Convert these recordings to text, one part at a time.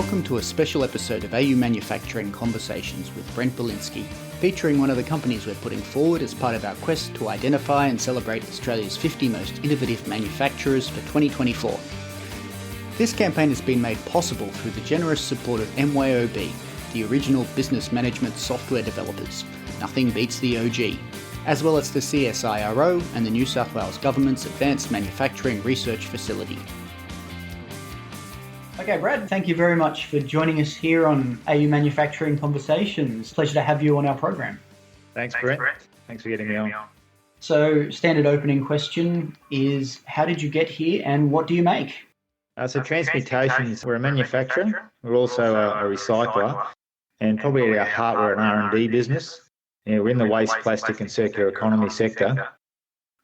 Welcome to a special episode of AU Manufacturing Conversations with Brent Balinski, featuring one of the companies we're putting forward as part of our quest to identify and celebrate Australia's 50 most innovative manufacturers for 2024. This campaign has been made possible through the generous support of MYOB, the original business management software developers. Nothing beats the OG, as well as the CSIRO and the New South Wales Government's Advanced Manufacturing Research Facility. Okay, Brad, thank you very much for joining us here on AU Manufacturing Conversations. Pleasure to have you on our program. Thanks, Brent. Thanks for getting me on. So, standard opening question is, how did you get here and what do you make? So Transmutation, we're a manufacturer. We're also a recycler, and probably at our heart we're an R&D business. We're in the waste, plastic and circular economy sector.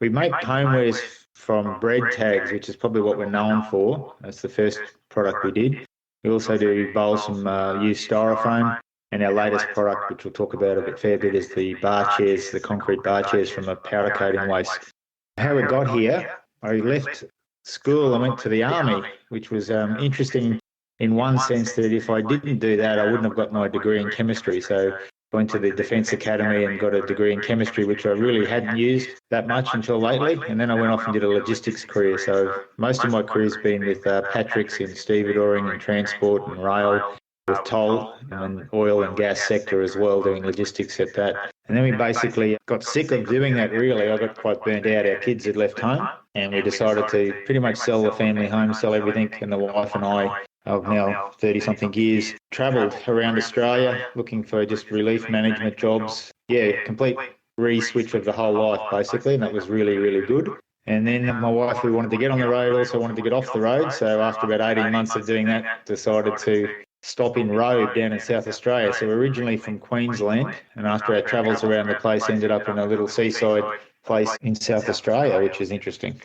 We make homewares from bread tags, which is probably what we're known for. That's the first product we did. We also do bowls from used styrofoam, and our latest product, which we'll talk about a fair bit, is the bar chairs, the concrete bar chairs from a powder coating waste. How we got here, I left school and went to the army, which was interesting in one sense that if I didn't do that, I wouldn't have got my degree in chemistry. So I went to the Defence Academy and got a degree in chemistry, which I really hadn't used that much until lately. And then I went off and did a logistics career. So most of my career's been with Patrick's in stevedoring and transport and rail, with toll and oil and gas sector as well, doing logistics at that. And then we basically got sick of doing that, really. I got quite burnt out. Our kids had left home, and we decided to pretty much sell the family home, sell everything. And the wife and I, of now 30-something years, travelled around Australia looking for just relief management jobs. Yeah, complete re-switch of the whole life, basically, and that was really, really good. And then my wife, who wanted to get on the road, also wanted to get off the road. So after about 18 months of doing that, decided to stop in Rowe down in South Australia. So we're originally from Queensland, and after our travels around the place, ended up in a little seaside place in South Australia, which is interesting.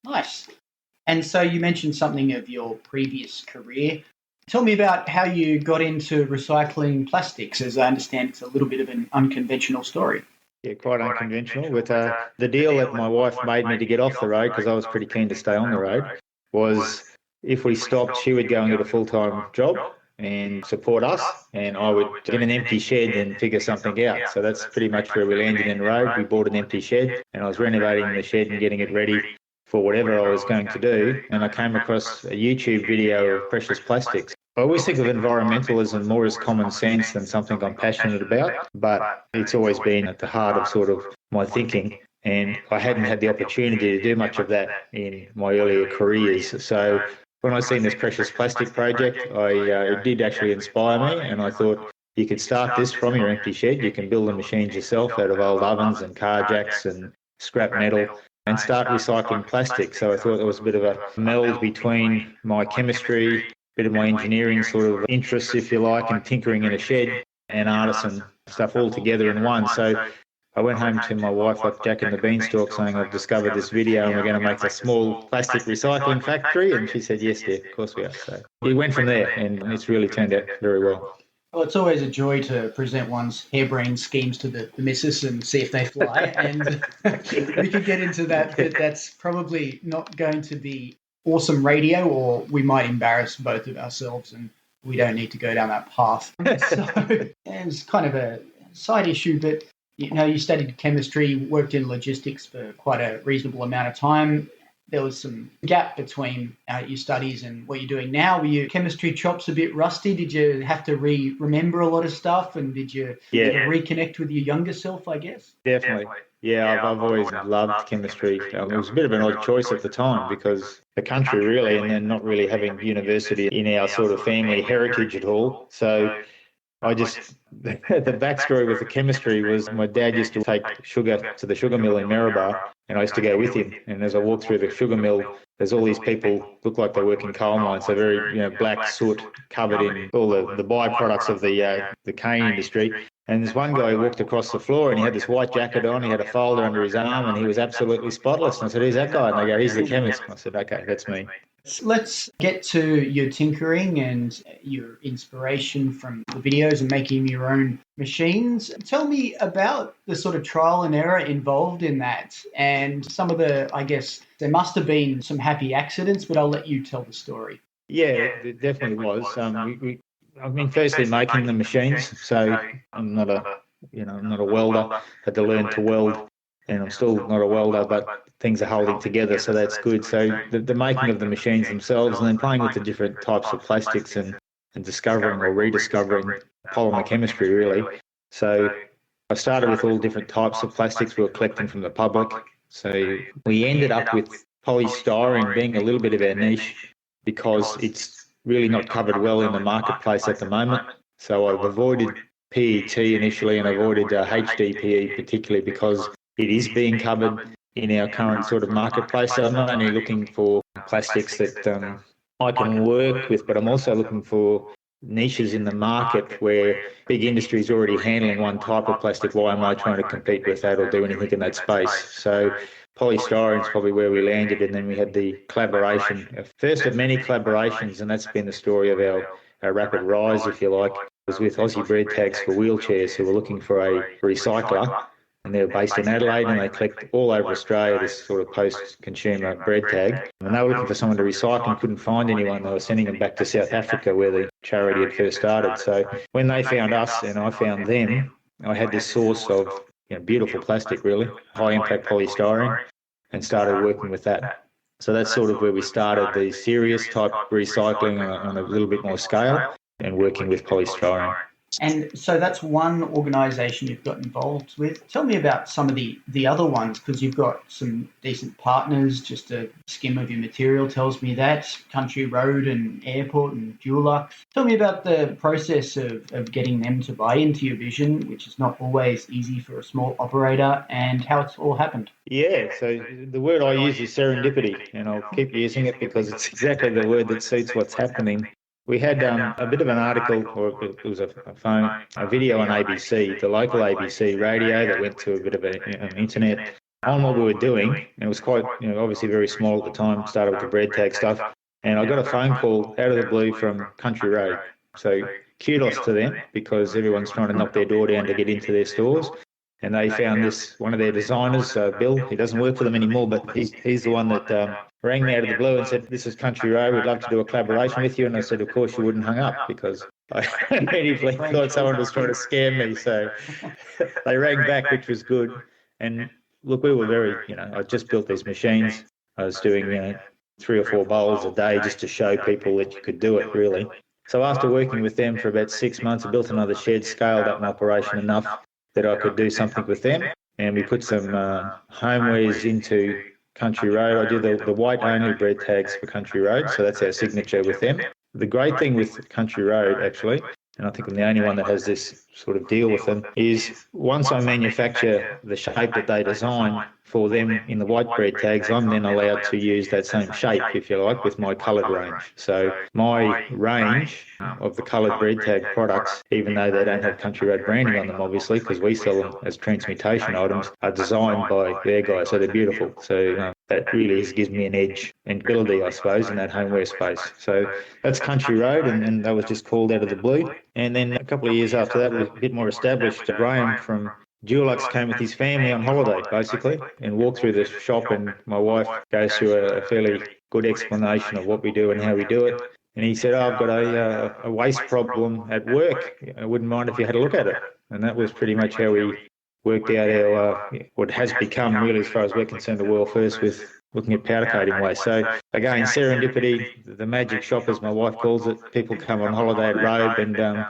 Nice. And so you mentioned something of your previous career. Tell me about how you got into recycling plastics. As I understand, it's a little bit of an unconventional story. Yeah, quite unconventional. With the deal that my wife made me to get off the road, because I was pretty keen to stay on the road, was if we stopped, she would go and get a full-time job and support us, and I would get an empty shed and figure something out. So that's pretty much where we landed in the road. We bought an empty shed, and I was renovating the shed and getting it ready for whatever I was going to do, and I came across a YouTube video of precious plastics. I always think of environmentalism more as common sense than something I'm passionate about, but it's always been at the heart of sort of my thinking, and I hadn't had the opportunity to do much of that in my earlier careers. So when I seen this precious plastic project, it did actually inspire me, and I thought, you could start this from your empty shed. You can build the machines yourself out of old ovens and car jacks and scrap metal, and start recycling plastic. So I thought there was a bit of a meld between my chemistry, a bit of my engineering sort of interests, if you like, and tinkering in a shed, and artisan stuff all together in one. So I went home to my wife like Jack and the Beanstalk saying, I've discovered this video and we're going to make a small plastic recycling factory. And she said, yes, dear, of course we are. So we went from there, and it's really turned out very well. Well, it's always a joy to present one's harebrained schemes to the missus and see if they fly. And we could get into that, but that's probably not going to be awesome radio, or we might embarrass both of ourselves, and we don't need to go down that path. So it's kind of a side issue, but you studied chemistry, worked in logistics for quite a reasonable amount of time. There was some gap between your studies and what you're doing now. Were your chemistry chops a bit rusty? Did you have to remember a lot of stuff? And did you reconnect with your younger self, I guess? Definitely. Yeah, I've always loved chemistry. It was a bit of an odd choice at the time because the country really, and then not really having university in our sort of family heritage at all. So the backstory with the chemistry was my dad used to take sugar to the sugar mill in Maryborough, and I used to go with him. And as I walked through the sugar mill, there's all these people look like they work in coal mines. They're very, black soot covered in all the byproducts of the cane industry. And this one guy walked across the floor and he had this white jacket on, he had a folder under his arm, and he was absolutely spotless. And I said, who's that guy? And they go, he's the chemist. I said, okay, that's me. Let's get to your tinkering and your inspiration from the videos and making your own machines. Tell me about the sort of trial and error involved in that, and some of the, I guess, there must have been some happy accidents, but I'll let you tell the story. Yeah, it definitely was. I mean, firstly, making the machines. So I'm not I'm not a welder. Had to learn to weld, and I'm still not a welder, but things are holding together, so that's good. So the making of the machines themselves, and then playing with the different types of plastics and discovering or rediscovering polymer chemistry, really. So I started with all different types of plastics we were collecting from the public. So we ended up with polystyrene being a little bit of our niche because it's really not covered well in the marketplace at the moment. So I've avoided PET initially and avoided HDPE particularly because it is being covered in our current sort of marketplace. So I'm not only looking for plastics that I can work with, but I'm also looking for niches in the market where big industry is already handling one type of plastic. Why am I trying to compete with that or do anything in that space? So polystyrene is probably where we landed, and then we had the collaboration, first of many collaborations, and that's been the story of our rapid rise, if you like. It was with Aussie Bread Tags for Wheelchairs, who were looking for a recycler, and they're based in Adelaide, and they collect all over Australia this sort of post-consumer bread tag. And they were looking for someone to recycle and couldn't find anyone. They were sending them back to South Africa where the charity had first started. So when they found us and I found them, I had this source of beautiful plastic, really, high-impact polystyrene, and started working with that. So that's sort of where we started the serious type recycling on a little bit more scale and working with polystyrene. And so that's one organisation you've got involved with. Tell me about some of the other ones, because you've got some decent partners. Just a skim of your material tells me that. Country Road and Airport and Dulux. Tell me about the process of getting them to buy into your vision, which is not always easy for a small operator, and how it's all happened. Yeah, so the word I use is serendipity, and I'll keep using it because it's exactly the word that suits what's happening. We had a bit of an article, or it was a video on ABC, the local ABC radio that went to a bit of an internet on what we were doing. And it was quite, obviously very small at the time, started with the bread tag stuff. And I got a phone call out of the blue from Country Road. So kudos to them, because everyone's trying to knock their door down to get into their stores. And they found one of their designers, Bill. He doesn't work for them anymore, but he's the one that rang me out of the blue and said, "This is Country Road, we'd love to do a collaboration with you." And I said, "Of course you wouldn't," hung up, because I immediately thought someone was trying to scam me. So they rang back, which was good. And look, we were very, I just built these machines. I was doing 3 or 4 bowls a day just to show people that you could do it, really. So after working with them for about 6 months, I built another shed, scaled up my operation enough that I could do something with them. And we put some homewares into Country Road. I do the white-only bread tags for Country Road, so that's our signature with them. The great thing with Country Road, actually, and I think I'm the only one that has this sort of deal with them, is once I manufacture the shape that they design for them in the white bread tags, I'm then allowed to use that same shape, if you like, with my coloured range. So my range of the coloured bread tag products, even though they don't have Country Road branding on them, obviously, because we sell them as transmutation items, are designed by their guys, so they're beautiful. So that really gives me an edge and ability, I suppose, in that homeware space. So that's Country Road, and that was just called out of the blue. And then a couple of years after that, we were a bit more established. Graham from Dulux came with his family on holiday, basically, and walked through the shop, and my wife goes through a fairly good explanation of what we do and how we do it. And he said, "I've got a waste problem at work. I wouldn't mind if you had a look at it." And that was pretty much how we worked out our what has become, really, as far as we're concerned, the world first with looking at powder coating waste. So again, serendipity, the magic shop, as my wife calls it. People come on holiday at Robe, and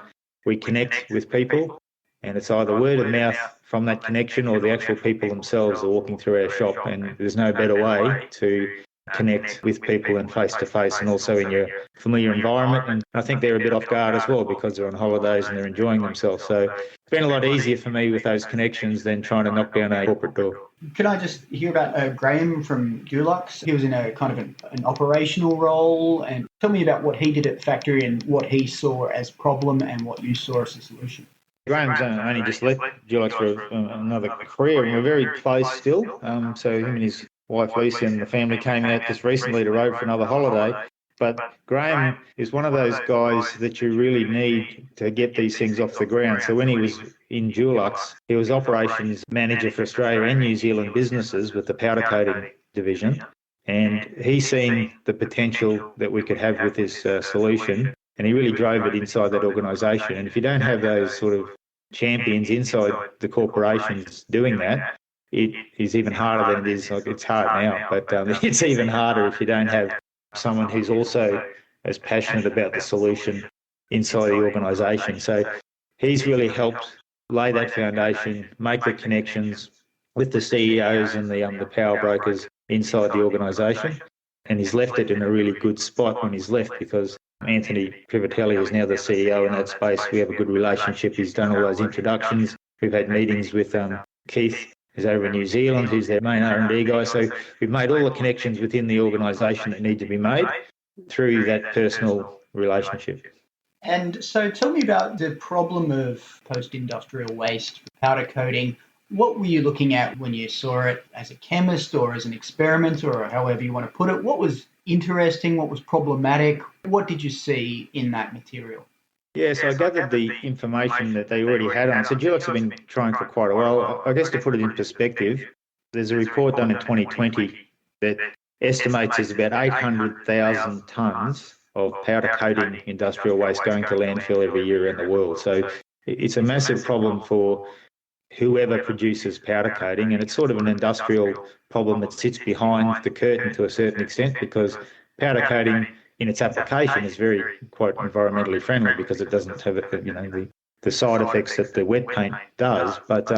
we connect with people, and it's either word of mouth from that connection, or the actual people themselves are walking through our shop. And there's no better way to connect with people and face to face, and also in your familiar environment. And I think they're a bit off guard as well, because they're on holidays and they're enjoying themselves. So it's been a lot easier for me with those connections than trying to knock down a corporate door. Can I just hear about Graham from Dulux? He was in a kind of an operational role, and tell me about what he did at the factory and what he saw as problem and what you saw as a solution. Graham's only just left Dulux for another career, and we're very close still. So him and his wife Lisa and the family came out just recently to Robe for another holiday. But Graham is one of those guys that you really need to get these things off the ground. So when he was in Dulux, he was operations manager for Australia and New Zealand businesses with the powder coating division. And he's seeing the potential that we could have with this solution, and he really drove it inside that organisation. And if you don't have those sort of champions inside the corporations doing that, it is even harder than it is. Like, it's hard now, but it's even harder if you don't have someone who's also as passionate about the solution inside the organisation. So he's really helped lay that foundation, make the connections with the CEOs and the power brokers inside the organisation. And he's left it in a really good spot when he's left, because Anthony Privatelli is now the CEO in that space. We have a good relationship. He's done all those introductions. We've had meetings with Keith, who's over in New Zealand, who's their main R&D guy. So we've made all the connections within the organisation that need to be made through that personal relationship. And so tell me about the problem of post-industrial waste, powder coating. What were you looking at when you saw it as a chemist or as an experimenter, or however you want to put it? What was interesting? What was problematic? What did you see in that material? Yeah, so I gathered the information that they already had on. So Dulux have been trying for quite a while. I guess to put it in perspective, there's a report done in 2020 that estimates there's about 800,000 tonnes of powder coating industrial waste going to landfill every year around the world. So it's a massive problem for whoever produces powder coating, and it's sort of an industrial problem that sits behind the curtain to a certain extent, because powder coating in its application is very quite environmentally friendly because it doesn't have the side effects that the wet paint does, but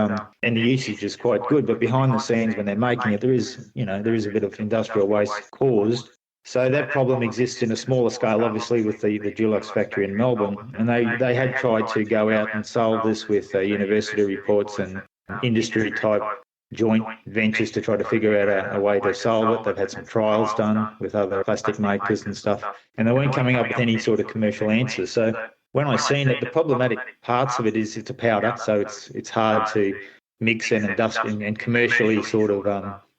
and the usage is quite good. But behind the scenes, when they're making it, there is a bit of industrial waste caused. So that problem exists in a smaller scale, obviously, with the Dulux factory in Melbourne. And they had tried to go out and solve this with university reports and industry-type joint ventures to try to figure out a way to solve it. They've had some trials done with other plastic makers and stuff, and they weren't coming up with any sort of commercial answers. So when I seen it, the problematic parts of it is it's a powder, so it's hard to mix and commercially sort of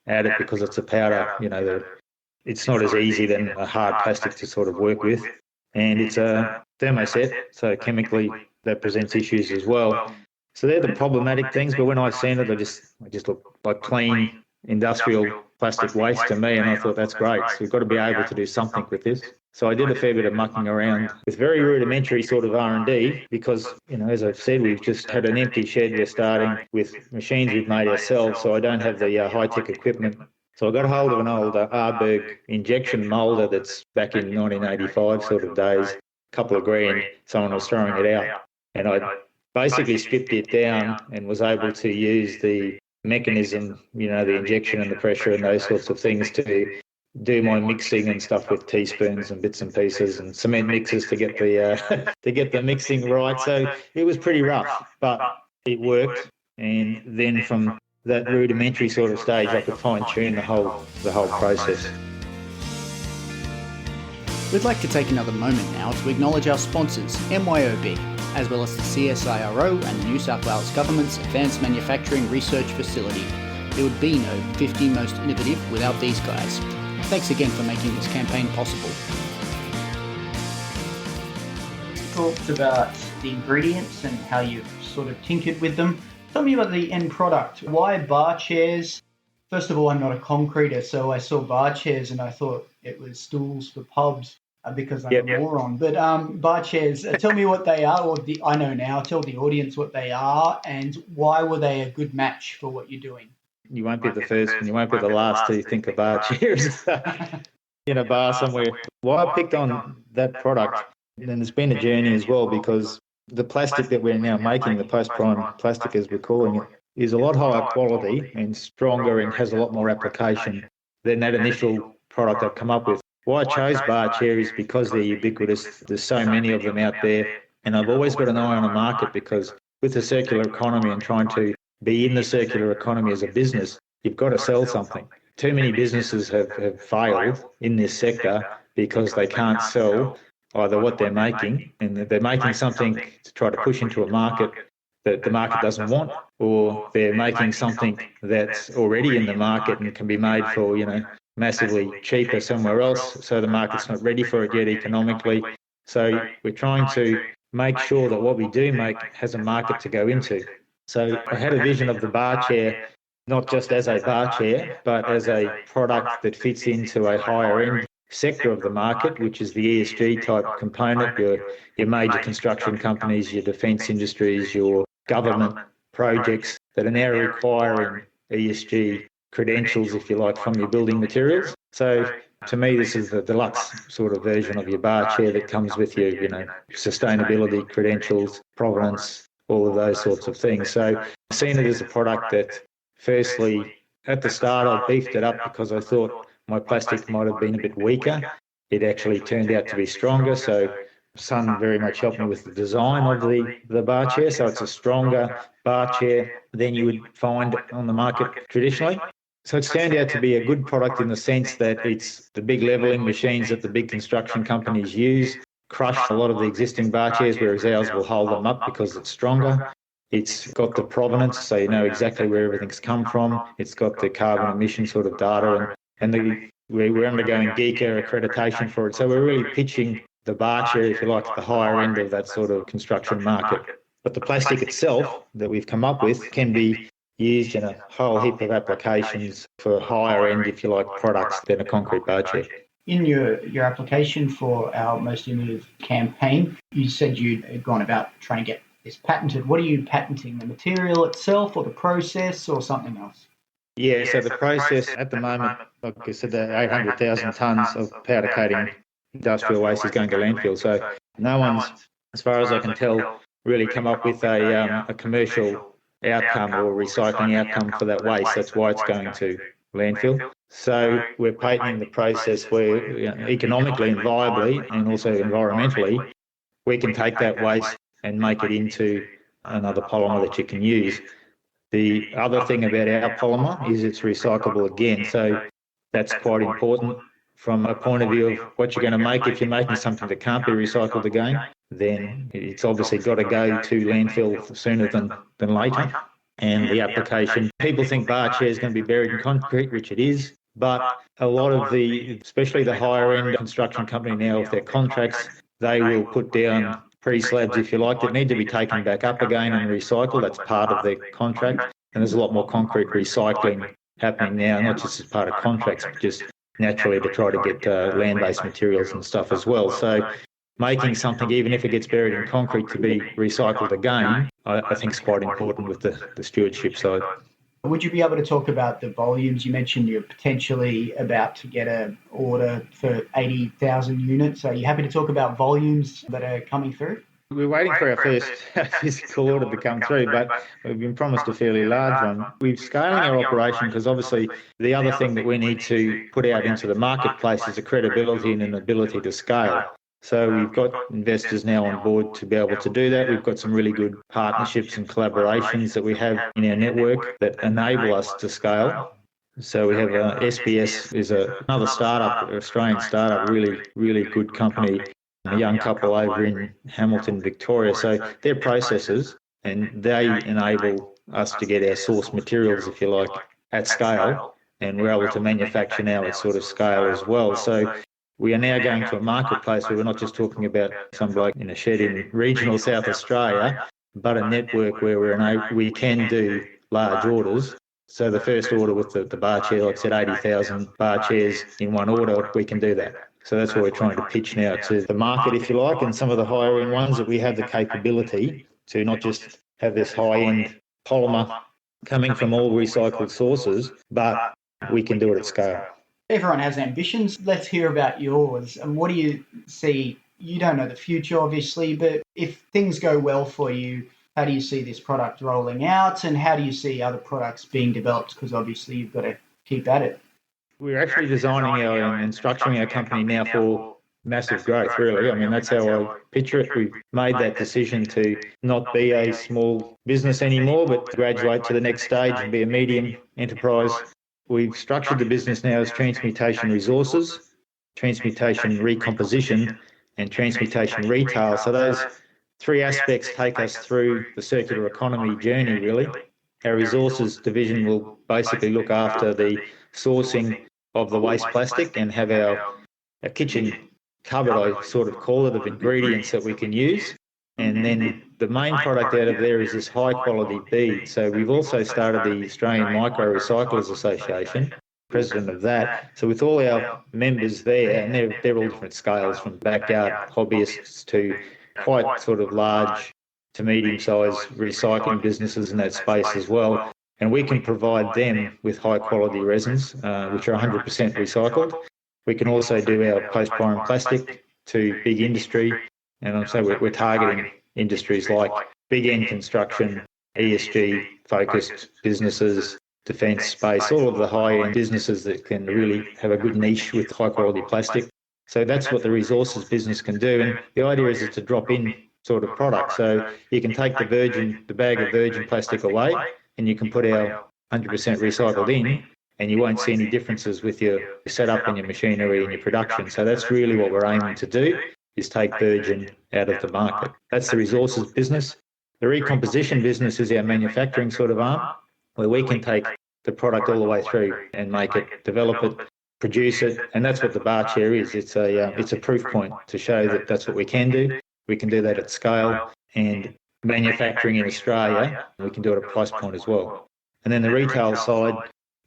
add it because it's a powder. It's not as easy than a hard plastic to sort of work with. And it's a thermoset, so chemically that presents issues as well. So they're the problematic things, but when I seen it, I just look like clean industrial plastic waste to me, and I thought that's great. So we've got to be able to do something with this. So I did a fair bit of mucking around with very rudimentary sort of R&D because, as I've said, we've just had an empty shed. We're starting with machines we've made ourselves, so I don't have the high-tech equipment. So I got a hold of an old Arberg injection moulder that's back in 1985 sort of days, a couple of grand, someone was throwing it out. And I basically stripped it down and was able to use the mechanism, the injection and the pressure and those sorts of things to do my mixing and stuff with teaspoons and bits and pieces and cement mixers to get the mixing right. So it was pretty rough, but it worked. And then from that rudimentary sort of stage, I could fine-tune the whole process. We'd like to take another moment now to acknowledge our sponsors, MYOB, as well as the CSIRO and the New South Wales Government's Advanced Manufacturing Research Facility. There would be no 50 Most Innovative without these guys. Thanks again for making this campaign possible. You talked about the ingredients and how you've sort of tinkered with them. Tell me about the end product. Why bar chairs? First of all, I'm not a concreter, so I saw bar chairs and I thought it was stools for pubs because I'm a moron. But bar chairs, tell me what they are, I know now, tell the audience what they are and why were they a good match for what you're doing? You won't be the first and you won't be the last to think of bar chairs in a bar somewhere. Why I picked on that product, and it's been a journey as well, because the plastic that we're now making, the PostPrime plastic as we're calling it, is a lot higher quality and stronger and has a lot more application than that initial product I've come up with. Why I chose bar chair is because they're ubiquitous. There's so many of them out there, and I've always got an eye on the market because with the circular economy and trying to be in the circular economy as a business, you've got to sell something. Too many businesses have failed in this sector because they can't sell either what they're making, and they're making something to try to push into a market that the market doesn't want, or they're making something that's already in the market and can be made for, massively cheaper somewhere else, so the market's not ready for it yet economically. So we're trying to make sure that what we do make has a market to go into. So I had a vision of the bar chair not just as a bar chair, but as a product that fits into a higher end sector of the market, which is the ESG type component, your major construction companies, your defence industries, your government projects that are now requiring ESG credentials, if you like, from your building materials. So to me, this is the deluxe sort of version of your bar chair that comes with your, sustainability credentials, provenance, all of those sorts of things. So I've seen it as a product that, firstly, at the start, I beefed it up because I thought my plastic might have been a bit weaker. It actually turned out to be stronger. So Sun very much helped me with the design of the bar chair. So it's a stronger bar chair than you would find on the market traditionally. So it's turned out to be a good product in the sense that it's the big levelling machines that the big construction companies use, crush a lot of the existing bar chairs, whereas ours will hold them up because it's stronger. It's got the provenance, so you know exactly where everything's come from. It's got the carbon emission sort of data, and we're undergoing GECA accreditation for it. So we're really pitching the bar chair, if you like, at the higher end of that sort of construction market. But the plastic itself that we've come up with can be used in a whole heap of applications for higher end, if you like, products than a concrete bar chair. In your application for our Most Innovative campaign, you said you'd gone about trying to get this patented. What are you patenting? The material itself or the process or something else? Yeah, so the process at the moment, like I said, the 800,000 tonnes of powder coating industrial waste is going to landfill. So no one's, as far as I can tell, really come up with a commercial outcome or recycling outcome for that waste. That's why it's going to landfill. So we're patenting the process where economically and viably and also environmentally, we can take that waste and make it into another polymer that you can use. The other thing about our polymer is it's recyclable again. So that's quite important from a point of view of what you're going to make. If you're making something that can't be recycled again, then it's obviously got to go to landfill sooner than later. And the application, people think bar chair is going to be buried in concrete, which it is, but a lot of especially the higher end construction company now with their contracts, they will put down pre-slabs, if you like, that need to be taken back up again and recycled. That's part of their contract. And there's a lot more concrete recycling happening now, not just as part of contracts, but just naturally to try to get land-based materials and stuff as well. So making something, even if it gets buried in concrete, to be recycled again, I think is quite important with the stewardship side. Would you be able to talk about the volumes? You mentioned you're potentially about to get an order for 80,000 units. Are you happy to talk about volumes that are coming through? We're waiting for our first physical order to come through, but we've been promised a fairly large one. We're scaling our operation because obviously the other thing that we need to put out into the marketplace is a credibility and an ability to scale. So we've got investors now on board to be able to do that. We've got some really good partnerships and collaborations that we have in our network that enable us to scale. So we have SBS is another startup, Australian startup, really, really good company, a young couple over in Hamilton, Victoria. So they're processors and they enable us to get our source materials, if you like, at scale. And we're able to manufacture now at sort of scale as well. So we are now going to a marketplace where we're not just talking about some bloke in a shed in regional South Australia, but a network where we can do large orders. So the first order with the bar chair, like I said, 80,000 bar chairs in one order, we can do that. So that's what we're trying to pitch now to the market, if you like, and some of the higher end ones, that we have the capability to not just have this high end polymer coming from all recycled sources, but we can do it at scale. Everyone has ambitions. Let's hear about yours. And what do you see? You don't know the future, obviously, but if things go well for you, how do you see this product rolling out, and how do you see other products being developed? Because obviously you've got to keep at it. We're actually designing and structuring our company now for massive growth, really. I mean, that's how I picture it. We've made that decision to not be a small business anymore, but graduate to the next stage and be a medium enterprise. We've structured the business now as Transmutation Resources, Transmutation Recomposition, and Transmutation Retail. So those three aspects take us through the circular economy journey, really. Our resources division will basically look after the sourcing of the waste plastic and have our kitchen cupboard, I sort of call it, of ingredients that we can use. And then the main product out of there is this high quality bead. So we've also started the Australian Micro Recyclers Association, president of that. So with all our members there, and they're all different scales, from backyard hobbyists to quite sort of large to medium-sized recycling businesses in that space as well. And we can provide them with high-quality resins, which are 100% recycled. We can also do our PostPrime plastic to big industry. And so we're targeting industries like big end construction, ESG-focused businesses, defence space, all of the high-end businesses that can really have a good niche with high-quality plastic. So that's what the resources business can do. And the idea is it's a drop-in sort of product. So you can take the bag of virgin plastic away, and you can put our 100% recycled in, and you won't see any differences with your setup and your machinery and your production. So that's really what we're aiming to do, is take virgin out of the market. That's the resources business. The recomposition business is our manufacturing sort of arm, where we can take the product all the way through and make it, develop it, produce it, and that's what the bar chair is. It's a proof point to show that that's what we can do. We can do that at scale, and manufacturing in Australia, we can do it at a price point as well. And then the retail side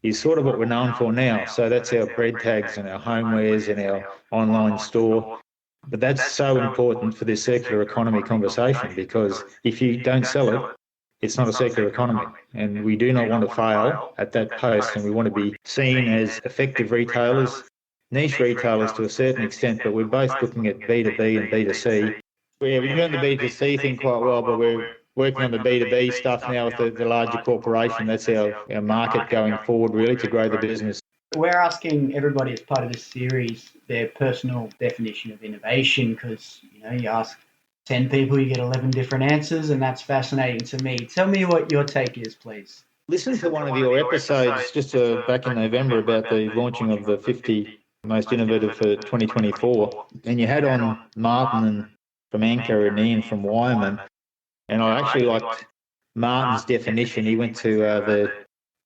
is sort of what we're known for now. So that's our bread tags and our homewares and our online store. But that's so important for this circular economy conversation, because if you don't sell it, it's not a circular economy. And we do not want to fail at that post, and we want to be seen as effective retailers, niche retailers to a certain extent, but we're both looking at B2B and B2C. We're doing the B2C thing quite well, but we're working on the B2B stuff now with the larger corporation. That's our market going forward, really, to grow the business. We're asking everybody as part of this series their personal definition of innovation, because you ask 10 people, you get 11 different answers, and that's fascinating to me. Tell me what your take is, please. Listen to one of your episodes just back in November about the launching of the 50 most innovative for 2024, and you had on Martin from Anchor and Ian from Wyman, and I actually liked Martin's definition. He went to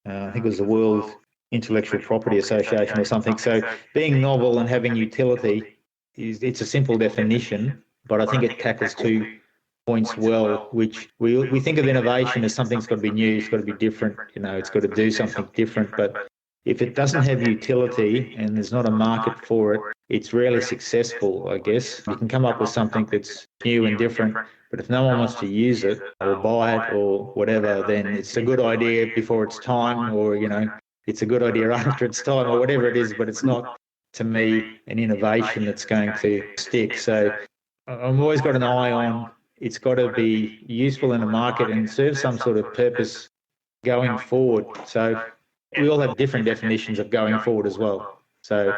I think it was the World Intellectual Property Association or something. So being novel and having utility, it's a simple definition, but I think it tackles 2 points well, which we think of innovation as something's got to be new, it's got to be different, it's got to do something different. But if it doesn't have utility and there's not a market for it, it's rarely successful, I guess. You can come up with something that's new and different, but if no one wants to use it or buy it or whatever, then it's a good idea before it's time, or, it's a good idea after it's time, or whatever it is, but it's not, to me, an innovation that's going to stick. So I've always got an eye on, it's got to be useful in the market and serve some sort of purpose going forward. So we all have different definitions of going forward as well. So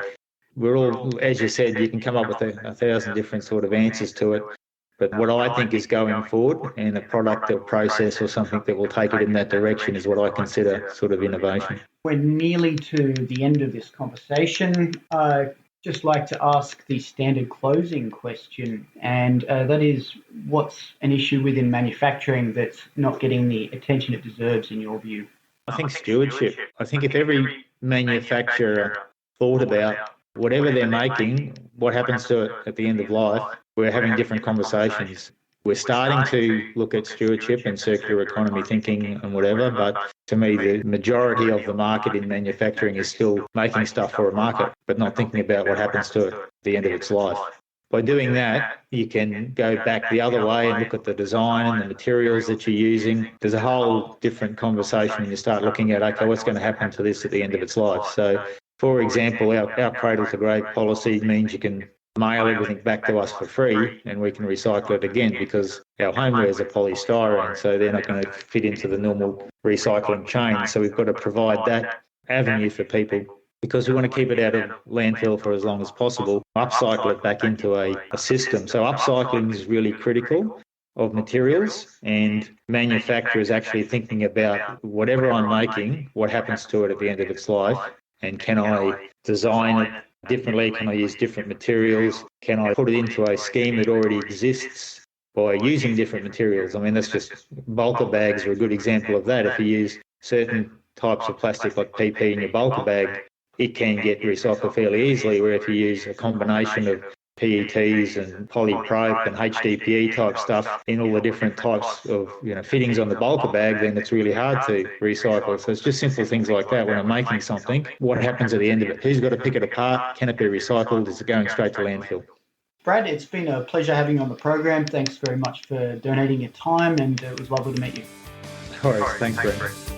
we're all, as you said, you can come up with a 1,000 different sort of answers to it. But what I think is going forward, and a product or process or something that will take it in that direction, is what I consider sort of innovation. We're nearly to the end of this conversation. I'd just like to ask the standard closing question, and that is, what's an issue within manufacturing that's not getting the attention it deserves in your view? I think stewardship. I think if every manufacturer thought about whatever they're making, what happens to it at the end of life, we're having different conversations. We're starting to look at stewardship and circular economy thinking and whatever, but to me, the majority of the market in manufacturing is still making stuff for a market, but not thinking about what happens to it at the end of its life. By doing that, you can go back the other way and look at the design and the materials that you're using. There's a whole different conversation when you start looking at, okay, what's going to happen to this at the end of its life? So, for example, our cradle to grave policy means you can mail everything back to us for free and we can recycle it again, because our homewares are polystyrene, so they're not going to fit into the normal recycling chain. So we've got to provide that avenue for people, because we want to keep it out of landfill for as long as possible, upcycle it back into a system. So upcycling is really critical of materials, and manufacturers actually thinking about whatever I'm making, what happens to it at the end of its life, and can I design it differently? Can I use different materials? Can I put it into a scheme that already exists by using different materials? I mean, that's just, bulker bags are a good example of that. If you use certain types of plastic like PP in your bulker bag, it can get recycled fairly easily, where if you use a combination of PETs and polyprop and HDPE type stuff in all the different types of fittings on the bulker bag, then it's really hard to recycle. So it's just simple things like that. When I'm making something, what happens at the end of it? Who's got to pick it apart? Can it be recycled? Is it going straight to landfill? Brad, it's been a pleasure having you on the program. Thanks very much for donating your time, and it was lovely to meet you. All right, thanks, Brent.